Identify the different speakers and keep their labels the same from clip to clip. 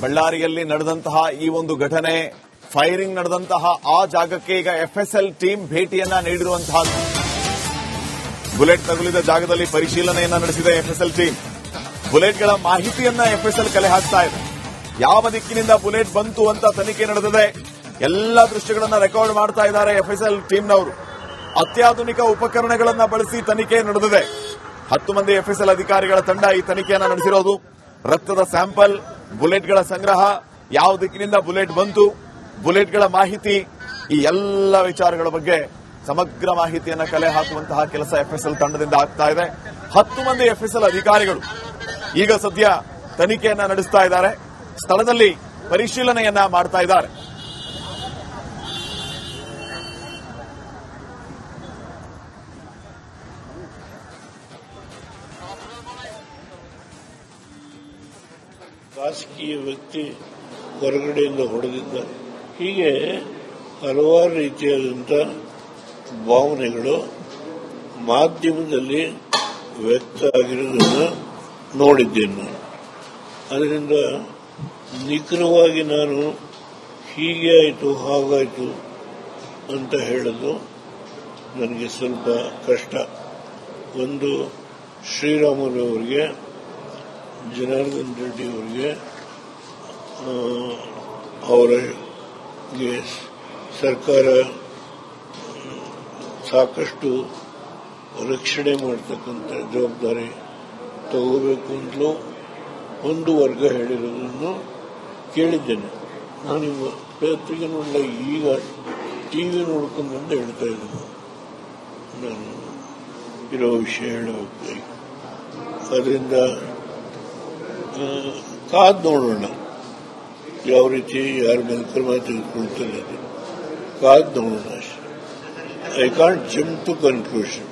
Speaker 1: ಬಳ್ಳಾರಿಯಲ್ಲಿ ನಡೆದಂತಹ ಈ ಒಂದು ಘಟನೆ, ಫೈರಿಂಗ್ ನಡೆದಂತಹ ಆ ಜಾಗಕ್ಕೆ ಈಗ ಎಫ್ಎಸ್ಎಲ್ ಟೀಮ್ ಭೇಟಿಯನ್ನ ನೀಡಿರುವಂತಹ ಬುಲೆಟ್ ತಗುಲಿದ ಜಾಗದಲ್ಲಿ ಪರಿಶೀಲನೆಯನ್ನ ನಡೆಸಿದೆ ಎಫ್ಎಸ್ಎಲ್ ಟೀಮ್. ಬುಲೆಟ್ಗಳ ಮಾಹಿತಿಯನ್ನ ಎಫ್ಎಸ್ಎಲ್ ಕಲೆ ಹಾಕ್ತಾ ಇದೆ. ಯಾವ ದಿಕ್ಕಿನಿಂದ ಬುಲೆಟ್ ಬಂತು ಅಂತ ತನಿಖೆ ನಡೆದಿದೆ. ಎಲ್ಲ ದೃಶ್ಯಗಳನ್ನ ರೆಕಾರ್ಡ್ ಮಾಡ್ತಾ ಇದ್ದಾರೆ ಎಫ್ಎಸ್ಎಲ್ ಟೀಮ್ನವರು. ಅತ್ಯಾಧುನಿಕ ಉಪಕರಣಗಳನ್ನ ಬಳಸಿ ತನಿಖೆ ನಡೆದಿದೆ. 10 ಮಂದಿ ಎಫ್ಎಸ್ಎಲ್ ಅಧಿಕಾರಿಗಳ ತಂಡ ಈ ತನಿಖೆಯನ್ನ ನಡೆಸಿರೋದು. ರಕ್ತದ ಸ್ಯಾಂಪಲ್, ಬುಲೆಟ್ಗಳ ಸಂಗ್ರಹ, ಯಾವ ದಿಕ್ಕಿನಿಂದ ಬುಲೆಟ್ ಬಂತು, ಬುಲೆಟ್ಗಳ ಮಾಹಿತಿ, ಈ ಎಲ್ಲ ವಿಚಾರಗಳ ಬಗ್ಗೆ ಸಮಗ್ರ ಮಾಹಿತಿಯನ್ನು ಕಲೆ ಹಾಕುವಂತಹ ಕೆಲಸ ಎಫ್ಎಸ್ಎಲ್ ತಂಡದಿಂದ ಆಗ್ತಾ ಇದೆ. 10 ಮಂದಿ ಎಫ್ಎಸ್ಎಲ್ ಅಧಿಕಾರಿಗಳು ಈಗ ಸದ್ಯ ತನಿಖೆಯನ್ನ ನಡೆಸ್ತಾ ಇದ್ದಾರೆ. ಸ್ಥಳದಲ್ಲಿ ಪರಿಶೀಲನೆಯನ್ನ ಮಾಡ್ತಾ ಇದ್ದಾರೆ.
Speaker 2: ಖಾಸಗಿಯ ವ್ಯಕ್ತಿ ಹೊರಗಡೆಯಿಂದ ಹೊಡೆದಿದ್ದಾರೆ. ಹೀಗೆ ಹಲವಾರು ರೀತಿಯಾದಂಥ ಭಾವನೆಗಳು ಮಾಧ್ಯಮದಲ್ಲಿ ವ್ಯಕ್ತ ಆಗಿರುವುದನ್ನು ನೋಡಿದ್ದೇನೆ ನಾನು. ಅದರಿಂದ ನಿಖರವಾಗಿ ನಾನು ಹೀಗೆ ಆಯಿತು ಹಾಗಾಯಿತು ಅಂತ ಹೇಳೋದು ನನಗೆ ಸ್ವಲ್ಪ ಕಷ್ಟ. ಒಂದು ಶ್ರೀರಾಮುಲು ಅವರಿಗೆ, ಜನಾರ್ದನ್ ರೆಡ್ಡಿ ಅವರಿಗೆ, ಅವರಿಗೆ ಸರ್ಕಾರ ಸಾಕಷ್ಟು ರಕ್ಷಣೆ ಮಾಡತಕ್ಕಂಥ ಜವಾಬ್ದಾರಿ ತಗೋಬೇಕು ಅಂತಲೂ ಒಂದು ವರ್ಗ ಹೇಳಿರೋದನ್ನು ಕೇಳಿದ್ದೇನೆ. ನಾನಿವ ಪತ್ರಿಕೆ ನೋಡಲ್ಲ, ಈಗ ಟಿವಿ ನೋಡ್ಕೊಂಡು ಬಂದು ಹೇಳ್ತಾ ಇದ್ದೇನೆ. ನಾನು ಇರೋ ವಿಷಯ ಹೇಳಬೇಕು. ಅದರಿಂದ ಕಾದು ನೋಡೋಣ ಯಾವ ರೀತಿ ಯಾರ ಮೇಲೆ ಕ್ರಮ ತೆಗೆದುಕೊಳ್ತಾರೆ. ಕಾದು ನೋಡೋಣ ಅಷ್ಟೇ. I can't jump to conclusion.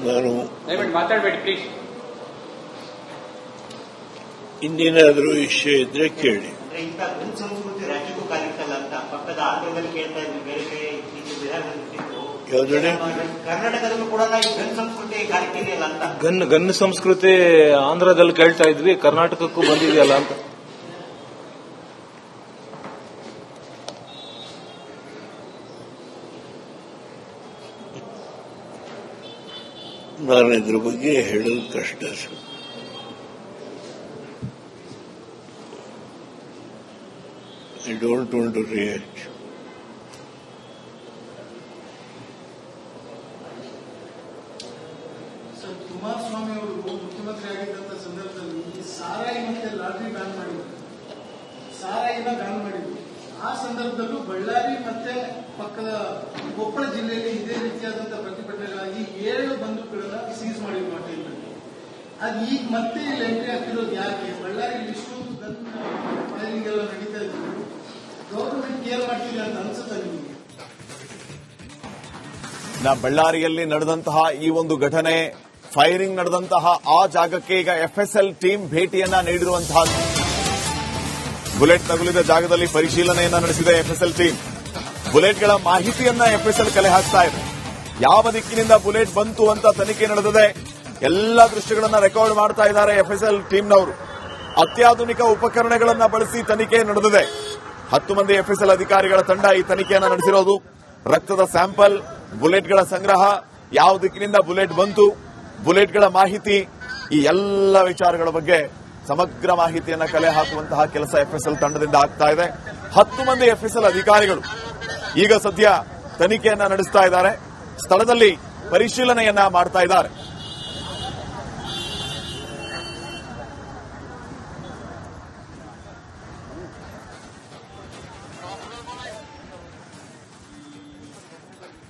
Speaker 2: ನಾನು ಇನ್ನೇನಾದರೂ ವಿಷಯ ಇದ್ರೆ ಕೇಳಿ. ಯಾವುದಡೆ
Speaker 3: ಗನ್ ಸಂಸ್ಕೃತಿ ಆಂಧ್ರದಲ್ಲಿ ಕೇಳ್ತಾ ಇದ್ವಿ, ಕರ್ನಾಟಕಕ್ಕೂ ಬಂದಿದೆಯಲ್ಲ ಅಂತ.
Speaker 2: ನಾನು ಇದ್ರ ಬಗ್ಗೆ ಹೇಳೋದು ಕಷ್ಟ. I don't want to react.
Speaker 4: Kumaraswamy ಅವರು ಮುಖ್ಯಮಂತ್ರಿ ಆಗಿದ್ದಂತ ಸಂದರ್ಭದಲ್ಲಿ ಸಾರಾಯಿ ಮತ್ತೆ ಲಾಟರಿ ಬ್ಯಾನ್ ಮಾಡಿದ್ರು, ಸಾರಾಯಿನ ಬ್ಯಾನ್ ಮಾಡಿದ್ರು. ಆ ಸಂದರ್ಭದಲ್ಲೂ ಬಳ್ಳಾರಿ ಮತ್ತೆ ಪಕ್ಕದ ಕೊಪ್ಪಳ ಜಿಲ್ಲೆಯಲ್ಲಿ ಇದೇ ರೀತಿಯಾದಂತಹ ಪ್ರತಿಭಟನೆಗಳಾಗಿ 7 ಬಂದೂಕುಗಳನ್ನ ಸೀಸ್ ಮಾಡಿದ್ರು ಆ ಟೈಮಲ್ಲಿ. ಅದು ಈಗ ಮತ್ತೆ ಇಲ್ಲಿ ಎಂಟ್ರಿ ಆಗ್ತಿರೋದು ಯಾಕೆ? ಬಳ್ಳಾರಿಯಲ್ಲಿ ಇಷ್ಟೊಂದು ಗನ್ ಫೈರಿಂಗ್ ಎಲ್ಲ ನಡೀತಾ ಇದ್ರು. ಗವರ್ಮೆಂಟ್ ಕೇರ್ ಮಾಡ್ತಿದೆ ಅಂತ ಅನ್ಸುತ್ತಾ ನಿಮಗೆ?
Speaker 1: ಬಳ್ಳಾರಿಯಲ್ಲಿ ನಡೆದಂತಹ ಈ ಒಂದು ಘಟನೆ, ಫೈರಿಂಗ್ ನಡೆದಂತಹ ಆ ಜಾಗಕ್ಕೆ ಈಗ ಎಫ್ಎಸ್ಎಲ್ ಟೀಮ್ ಭೇಟಿಯನ್ನ ನೀಡಿರುವಂತಹ ಬುಲೆಟ್ ತಗುಲಿದ ಜಾಗದಲ್ಲಿ ಪರಿಶೀಲನೆಯನ್ನ ನಡೆಸಿದೆ ಎಫ್ಎಸ್ಎಲ್ ಟೀಮ್. ಬುಲೆಟ್ಗಳ ಮಾಹಿತಿಯನ್ನ ಎಫ್ಎಸ್ಎಲ್ ಕಲೆ ಹಾಕ್ತಾ ಇದೆ. ಯಾವ ದಿಕ್ಕಿನಿಂದ ಬುಲೆಟ್ ಬಂತು ಅಂತ ತನಿಖೆ ನಡೆದಿದೆ. ಎಲ್ಲ ದೃಶ್ಯಗಳನ್ನ ರೆಕಾರ್ಡ್ ಮಾಡ್ತಾ ಇದ್ದಾರೆ ಎಫ್ಎಸ್ಎಲ್ ಟೀಮ್ನವರು. ಅತ್ಯಾಧುನಿಕ ಉಪಕರಣಗಳನ್ನ ಬಳಸಿ ತನಿಖೆ ನಡೆದಿದೆ. 10 ಮಂದಿ ಎಫ್ಎಸ್ಎಲ್ ಅಧಿಕಾರಿಗಳ ತಂಡ ಈ ತನಿಖೆಯನ್ನ ನಡೆಸಿರೋದು. ರಕ್ತದ ಸ್ಯಾಂಪಲ್, ಬುಲೆಟ್ಗಳ ಸಂಗ್ರಹ, ಯಾವ ದಿಕ್ಕಿನಿಂದ ಬುಲೆಟ್ ಬಂತು, ಬುಲೆಟ್ಗಳ ಮಾಹಿತಿ, ಈ ಎಲ್ಲ ವಿಚಾರಗಳ ಬಗ್ಗೆ ಸಮಗ್ರ ಮಾಹಿತಿಯನ್ನ ಕಲೆ ಹಾಕುವಂತಹ ಕೆಲಸ ಎಫ್ಎಸ್ಎಲ್ ತಂಡದಿಂದ ಆಗ್ತಾ ಇದೆ. 10 ಮಂದಿ ಎಫ್ಎಸ್ಎಲ್ ಅಧಿಕಾರಿಗಳು ಈಗ ಸದ್ಯ ತನಿಖೆಯನ್ನ ನಡೆಸ್ತಾ ಇದ್ದಾರೆ. ಸ್ಥಳದಲ್ಲಿ ಪರಿಶೀಲನೆಯನ್ನ ಮಾಡ್ತಾ ಇದ್ದಾರೆ.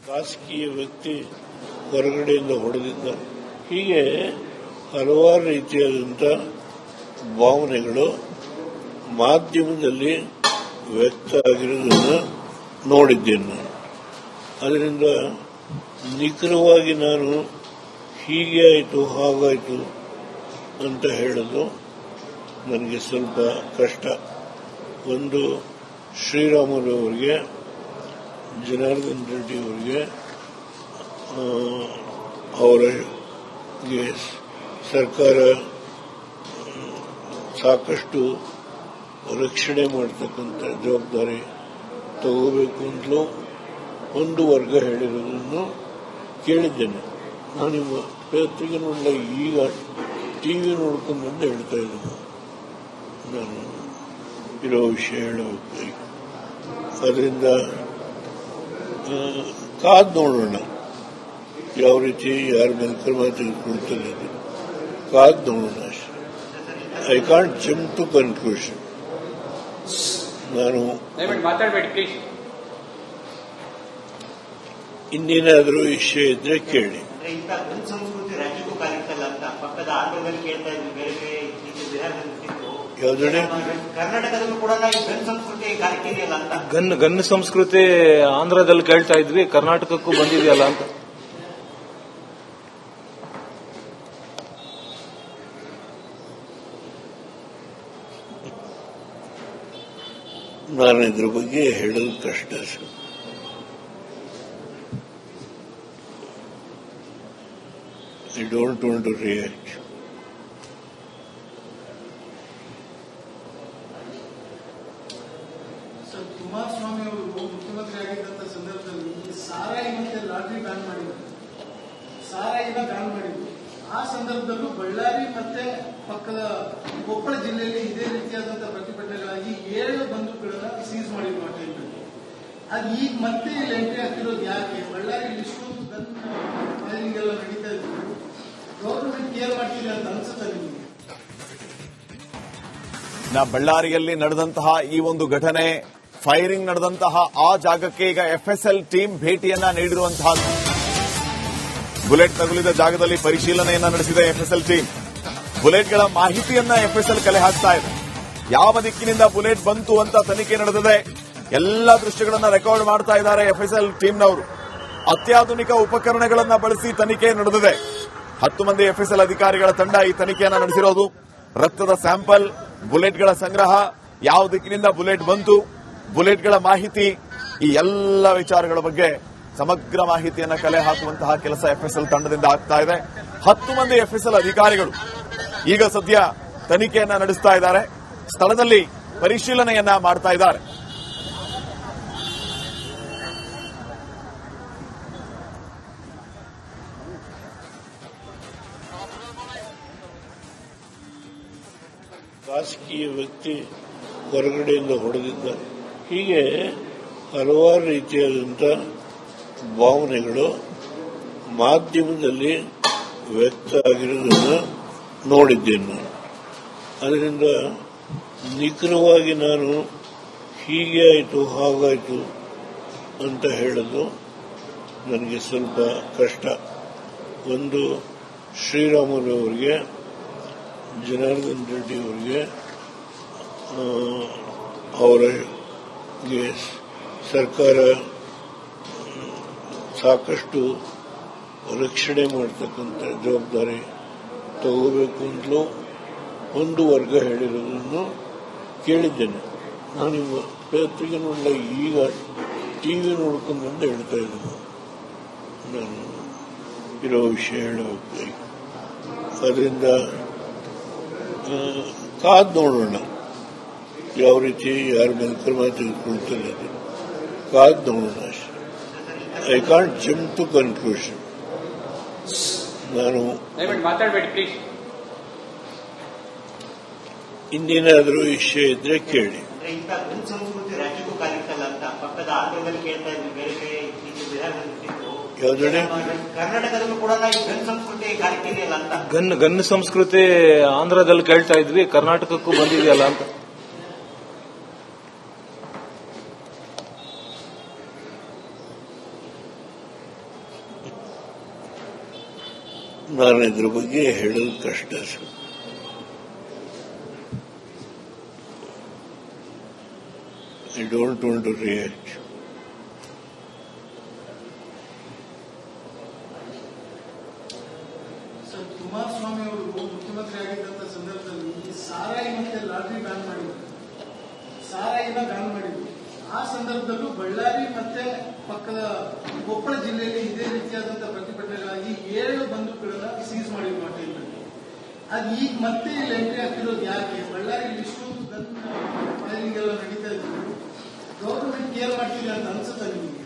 Speaker 2: ಖಾಸಗಿಯ ವ್ಯಕ್ತಿ ಹೊರಗಡೆಯಿಂದ ಹೊಡೆದಿದ್ದಾರೆ. ಹೀಗೆ ಹಲವಾರು ರೀತಿಯಾದಂಥ ಭಾವನೆಗಳು ಮಾಧ್ಯಮದಲ್ಲಿ ವ್ಯಕ್ತ ಆಗಿರುವುದನ್ನು ನೋಡಿದ್ದೇನೆ ನಾನು. ಅದರಿಂದ ನಿಖರವಾಗಿ ನಾನು ಹೀಗೆ ಆಯಿತು ಹಾಗಾಯಿತು ಅಂತ ಹೇಳೋದು ನನಗೆ ಸ್ವಲ್ಪ ಕಷ್ಟ. ಒಂದು ಶ್ರೀರಾಮುಲು ಅವರಿಗೆ, ಜನಾರ್ದನ್ ರೆಡ್ಡಿ ಅವರಿಗೆ, ಅವರಿಗೆ ಸರ್ಕಾರ ಸಾಕಷ್ಟು ರಕ್ಷಣೆ ಮಾಡತಕ್ಕಂಥ ಜವಾಬ್ದಾರಿ ತಗೋಬೇಕು ಅಂತಲೂ ಒಂದು ವರ್ಗ ಹೇಳಿರೋದನ್ನು ಕೇಳಿದ್ದೇನೆ. ನಾನಿವ ಪತ್ರಿಕೆ ನೋಡಲ ಈಗ ಟಿವಿ ನೋಡ್ಕೊಂಡು ಬಂದು ಹೇಳ್ತಾ ಇದ್ದೀನಿ. ನಾನು ಇರೋ ವಿಷಯ ಹೇಳಬೇಕು. ಅದರಿಂದ ಕಾದು ನೋಡೋಣ ಯಾವ ರೀತಿ ಯಾರ ಮೇಲೆ ಕ್ರಮ ತೆಗೆದುಕೊಳ್ತಾರೆ. ಕಾದು ನೋಡೋಣ ಅಷ್ಟೇ. I can't jump to conclusion. ನಾನು ಇನ್ನೇನಾದರೂ ವಿಷಯ ಇದ್ರೆ ಕೇಳಿ. ಯಾವುದಡೆ
Speaker 5: ಕರ್ನಾಟಕದಲ್ಲೂ ಕೂಡ ಗನ್ ಸಂಸ್ಕೃತಿ ಕಾರ್ಯಕ್ರಮ ಅಂತ
Speaker 3: ಗನ್ ಸಂಸ್ಕೃತಿ ಆಂಧ್ರದಲ್ಲಿ ಕೇಳ್ತಾ ಇದ್ವಿ, ಕರ್ನಾಟಕಕ್ಕೂ ಬಂದಿದೆಯಲ್ಲ ಅಂತ.
Speaker 2: ನಾನು ಇದ್ರ ಬಗ್ಗೆ ಹೇಳೋದು ಕಷ್ಟ sir. I don't want to react.
Speaker 4: Sir, Kumaraswamy ಅವರು ಮುಖ್ಯಮಂತ್ರಿ ಆಗಿದ್ದಂತ ಸಂದರ್ಭದಲ್ಲಿ ಸಾರಾಯಿ ಮತ್ತೆ ಲಾಟ್ರಿ ಬ್ಯಾನ್ ಮಾಡಿದ್ರು. ಸಾರಾಯಿನ ಬ್ಯಾನ್ ಮಾಡಿದ್ರು. ಆ ಸಂದರ್ಭದಲ್ಲೂ ಬಳ್ಳಾರಿ ಮತ್ತೆ ಪಕ್ಕದ ಕೊಪ್ಪಳ ಜಿಲ್ಲೆಯಲ್ಲಿ ಇದೇ ರೀತಿಯಾದಂತಹ ಪ್ರತಿಭಟನೆಗಳಾಗಿ 7 ಬಂದೂಕುಗಳನ್ನ ಸೀಸ್ ಮಾಡಿದ್ರು ಆ ಟೈಮಲ್ಲಿ. ಅದು ಈಗ ಮತ್ತೆ ಇಲ್ಲಿ ಎಂಟ್ರಿ ಆಗ್ತಿರೋದು ಯಾಕೆ? ಬಳ್ಳಾರಿಯಲ್ಲಿ ಇಷ್ಟೊಂದು ಗನ್ ಫೈರಿಂಗ್ ಎಲ್ಲ ನಡೀತಾ ಇದ್ರು. ಗವರ್ನಮೆಂಟ್ ಕೇರ್ ಮಾಡ್ತಿದೆ ಅಂತ ಅನ್ಸುತ್ತೆ ನಿಮಗೆ?
Speaker 1: ಬಳ್ಳಾರಿಯಲ್ಲಿ ನಡೆದಂತಹ ಈ ಒಂದು ಘಟನೆ, ಫೈರಿಂಗ್ ನಡೆದಂತಹ ಆ ಜಾಗಕ್ಕೆ ಈಗ ಎಫ್ಎಸ್ಎಲ್ ಟೀಮ್ ಭೇಟಿಯನ್ನ ನೀಡಿರುವಂತಹ ಬುಲೆಟ್ ತಗುಲಿದ ಜಾಗದಲ್ಲಿ ಪರಿಶೀಲನೆಯನ್ನ ನಡೆಸಿದೆ ಎಫ್ಎಸ್ಎಲ್ ಟೀಮ್. ಬುಲೆಟ್ಗಳ ಮಾಹಿತಿಯನ್ನ ಎಫ್ಎಸ್ಎಲ್ ಕಲೆ ಹಾಕ್ತಾ ಇದೆ. ಯಾವ ದಿಕ್ಕಿನಿಂದ ಬುಲೆಟ್ ಬಂತು ಅಂತ ತನಿಖೆ ನಡೆದಿದೆ. ಎಲ್ಲ ದೃಶ್ಯಗಳನ್ನ ರೆಕಾರ್ಡ್ ಮಾಡ್ತಾ ಇದ್ದಾರೆ ಎಫ್ಎಸ್ಎಲ್ ಟೀಮ್ನವರು. ಅತ್ಯಾಧುನಿಕ ಉಪಕರಣಗಳನ್ನ ಬಳಸಿ ತನಿಖೆ ನಡೆದಿದೆ. 10 ಮಂದಿ ಎಫ್ಎಸ್ಎಲ್ ಅಧಿಕಾರಿಗಳ ತಂಡ ಈ ತನಿಖೆಯನ್ನ ನಡೆಸಿರೋದು. ರಕ್ತದ ಸ್ಯಾಂಪಲ್, ಬುಲೆಟ್ಗಳ ಸಂಗ್ರಹ, ಯಾವ ದಿಕ್ಕಿನಿಂದ ಬುಲೆಟ್ ಬಂತು, ಬುಲೆಟ್ಗಳ ಮಾಹಿತಿ, ಈ ಎಲ್ಲ ವಿಚಾರಗಳ ಬಗ್ಗೆ ಸಮಗ್ರ ಮಾಹಿತಿಯನ್ನು ಕಲೆ ಹಾಕುವಂತಹ ಕೆಲಸ ಎಫ್ಎಸ್ಎಲ್ ತಂಡದಿಂದ ಆಗ್ತಾ ಇದೆ. 10 ಮಂದಿ ಎಫ್ಎಸ್ಎಲ್ ಅಧಿಕಾರಿಗಳು ಈಗ ಸದ್ಯ ತನಿಖೆಯನ್ನ ನಡೆಸ್ತಾ ಇದ್ದಾರೆ. ಸ್ಥಳದಲ್ಲಿ ಪರಿಶೀಲನೆಯನ್ನ ಮಾಡ್ತಾ ಇದ್ದಾರೆ.
Speaker 2: ಖಾಸಗಿಯ ವ್ಯಕ್ತಿ ಹೊರಗಡೆಯಿಂದ ಹೊಡೆದಿದ್ದಾರೆ. ಹೀಗೆ ಹಲವಾರು ರೀತಿಯಾದಂಥ ಭಾವನೆಗಳು ಮಾಧ್ಯಮದಲ್ಲಿ ವ್ಯಕ್ತ ಆಗಿರೋದನ್ನು ನೋಡಿದ್ದೇನೆ ನಾನು. ಅದರಿಂದ ನಿಖರವಾಗಿ ನಾನು ಹೀಗೆ ಆಯಿತು ಹಾಗಾಯಿತು ಅಂತ ಹೇಳೋದು ನನಗೆ ಸ್ವಲ್ಪ ಕಷ್ಟ. ಒಂದು ಶ್ರೀರಾಮುಲು ಅವರಿಗೆ, ಜನಾರ್ದನ್ ರೆಡ್ಡಿ ಅವರಿಗೆ, ಅವರಿಗೆ ಸರ್ಕಾರ ಸಾಕಷ್ಟು ರಕ್ಷಣೆ ಮಾಡತಕ್ಕಂಥ ಜವಾಬ್ದಾರಿ ತಗೋಬೇಕು ಅಂತಲೂ ಒಂದು ವರ್ಗ ಹೇಳಿರೋದನ್ನು ಕೇಳಿದ್ದೇನೆ. ನಾನಿವ ಪತ್ರಿಕೆ ನೋಡಲ ಈಗ ಟಿವಿ ನೋಡ್ಕೊಂಡು ಬಂದು ಹೇಳ್ತಾ ಇದ್ದೀನಿ. ನಾನು ಇರೋ ವಿಷಯ ಹೇಳಬೇಕು. ಅದರಿಂದ ಕಾದು ನೋಡೋಣ ಯಾವ ರೀತಿ ಯಾರ ಮೇಲೆ ಕ್ರಮ ತೆಗೆದುಕೊಳ್ತಾರೆ. ಕಾದು ನೋಡೋಣ ಅಷ್ಟೇ. I can't jump to conclusion. ನಾನು ಇನ್ನೇನಾದರೂ ವಿಷಯ ಇದ್ರೆ ಕೇಳಿ.
Speaker 5: ಗನ್ ಸಂಸ್ಕೃತಿ ರಾಜ್ಯಕ್ಕೂ ಕಾಲಿಟ್ಟಲ್ಲ ಅಂತ ಪಕ್ಕದ ಆಂಧ್ರದಲ್ಲಿ ಕೇಳ್ತಾ ಇದ್ವಿ, ಬೇರೆ ಬೇರೆ ಬಿಹಾರದಲ್ಲಿ.
Speaker 2: ಯಾವುದಡೆ
Speaker 5: ಕರ್ನಾಟಕದಲ್ಲೂ ಕೂಡ ಗನ್ ಸಂಸ್ಕೃತಿ ಕಾರ್ಯಕ್ರಮ ಅಂತ
Speaker 3: ಗನ್ ಸಂಸ್ಕೃತಿ ಆಂಧ್ರದಲ್ಲಿ ಕೇಳ್ತಾ ಇದ್ವಿ, ಕರ್ನಾಟಕಕ್ಕೂ ಬಂದಿದೆಯಲ್ಲ ಅಂತ.
Speaker 2: ನಾನು ಇದ್ರ ಬಗ್ಗೆ ಹೇಳೋದು ಕಷ್ಟ sir. I don't want to react.
Speaker 4: Sir, Kumaraswamy ಅವರು ಮುಖ್ಯಮಂತ್ರಿ ಆಗಿದ್ದಂತ ಸಂದರ್ಭದಲ್ಲಿ ಸಾರಾಯಿ ಮತ್ತೆ ಲಾಟ್ರಿ ಬ್ಯಾನ್ ಮಾಡಿದ್ರು. ಸಾರಾಯಿನ ಬ್ಯಾನ್ ಮಾಡಿದ್ರು. ಆ ಸಂದರ್ಭದಲ್ಲೂ ಬಳ್ಳಾರಿ ಮತ್ತೆ ಪಕ್ಕದ ಕೊಪ್ಪಳ ಜಿಲ್ಲೆಯಲ್ಲಿ ಇದೇ ರೀತಿಯಾದಂತಹ ಪ್ರತಿಭಟನೆಗಳಾಗಿ 7 ಬಂದೂಕುಗಳನ್ನ ಸೀಸ್ ಮಾಡಿದ್ರು ಆ ಟೈಮಲ್ಲಿ. ಅದು ಈಗ ಮತ್ತೆ ಇಲ್ಲಿ ಎಂಟ್ರಿ ಆಗ್ತಿರೋದು ಯಾಕೆ? ಬಳ್ಳಾರಿ ಕ್ಲಿಯರ್ ಮಾಡ್ತೀರಿ ಅಂತ ಅನ್ಸುತ್ತೆ ನಿಮಗೆ?